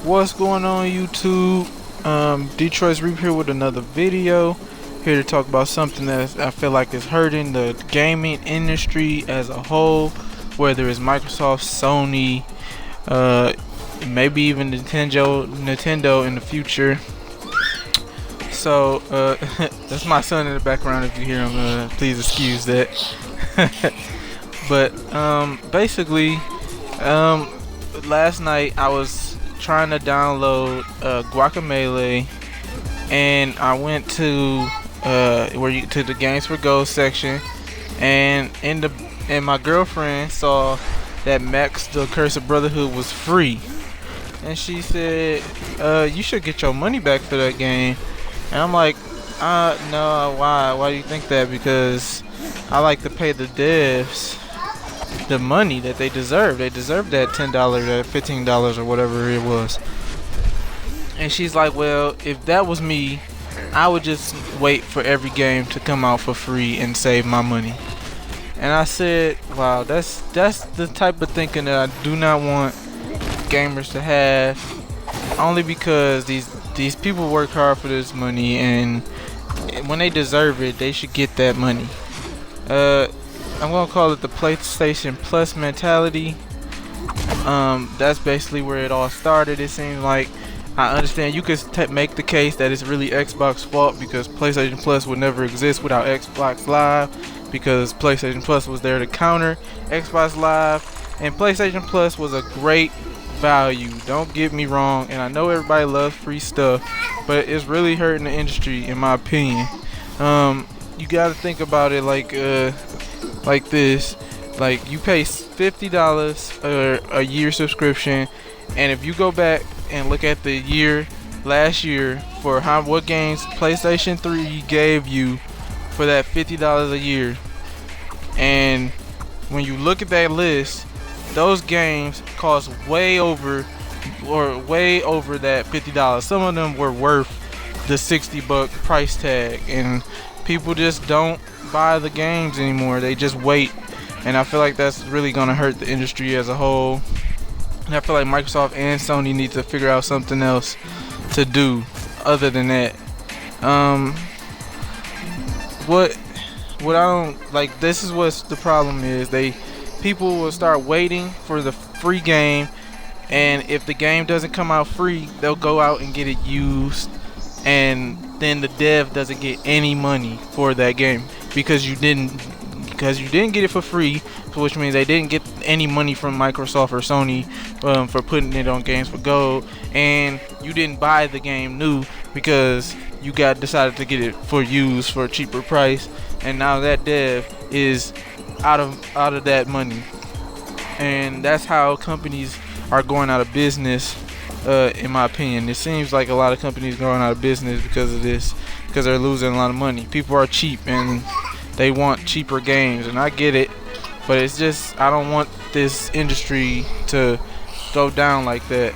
What's going on, YouTube? Detroit's Reap here with another video. Here to talk about something that I feel like is hurting the gaming industry as a whole, whether it's Microsoft, Sony, maybe even Nintendo in the future. So that's my son in the background. If you hear him, please excuse that. But basically, last night I was trying to download Guacamelee, and I went to to the Games for Gold section, and my girlfriend saw that Max the Curse of Brotherhood was free, and she said, you should get your money back for that game. And I'm like, no, why do you think that? Because I like to pay the devs the money that they deserve. They deserve that $10, that $15 or whatever it was. And she's like, well, if that was me, I would just wait for every game to come out for free and save my money. And I said, wow, that's the type of thinking that I do not want gamers to have, only because these people work hard for this money, and when they deserve it, they should get that money. I'm gonna call it the PlayStation Plus mentality. That's basically where it all started. It seems like, I understand you could make the case that it's really Xbox's fault, because PlayStation Plus would never exist without Xbox Live, because PlayStation Plus was there to counter Xbox Live, and PlayStation Plus was a great value, don't get me wrong, and I know everybody loves free stuff, but it's really hurting the industry, in my opinion. You gotta think about it like this. Like, you pay $50 a year subscription, and if you go back and look at the last year for what games PlayStation 3 gave you for that $50 a year, and when you look at that list, those games cost way over that $50. Some of them were worth the $60 price tag, and people just don't buy the games anymore. They just wait, and I feel like that's really gonna hurt the industry as a whole. And I feel like Microsoft and Sony need to figure out something else to do other than that. What I don't like, this is what the problem is. People will start waiting for the free game, and if the game doesn't come out free, they'll go out and get it used, and then the dev doesn't get any money for that game because you didn't get it for free, which means they didn't get any money from Microsoft or Sony for putting it on Games for Gold, and you didn't buy the game new because you decided to get it for used for a cheaper price, and now that dev is out of that money. And that's how companies are going out of business, in my opinion. It seems like a lot of companies going out of business because of this, because they're losing a lot of money. People are cheap and they want cheaper games, and I get it, but it's just, I don't want this industry to go down like that.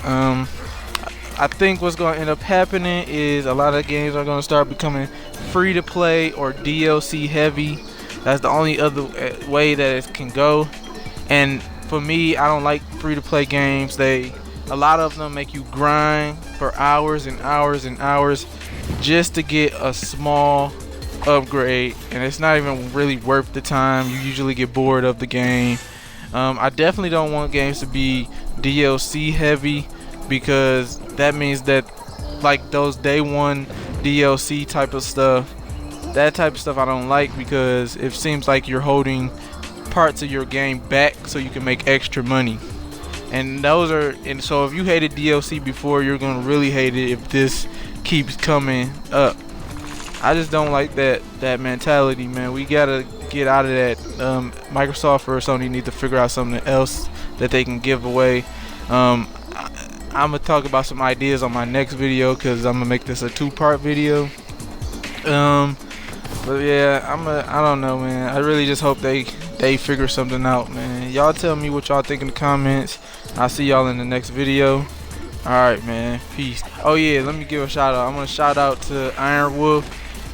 I think what's going to end up happening is a lot of games are going to start becoming free to play or DLC heavy. That's the only other way that it can go. And for me, I don't like free to play games. A lot of them make you grind for hours and hours and hours just to get a small upgrade, and it's not even really worth the time. You usually get bored of the game. I definitely don't want games to be DLC heavy, because that means that, like, those day one DLC type of stuff, that type of stuff I don't like, because it seems like you're holding parts of your game back so you can make extra money. And so if you hated DLC before, you're gonna really hate it if this keeps coming up. I just don't like that mentality, man. We gotta get out of that. Microsoft or Sony need to figure out something else that they can give away. I'm gonna talk about some ideas on my next video, because I'm gonna make this a 2-part video. But yeah, I don't know, man. I really just hope they figure something out, man. Y'all tell me what y'all think in the comments. I'll see y'all in the next video. Alright, man. Peace. Oh yeah, let me give a shout out. I'm gonna shout out to Iron Wolf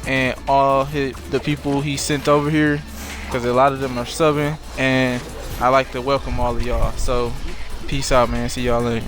and all the people he sent over here, because a lot of them are subbing, and I like to welcome all of y'all. So peace out, man. See y'all later.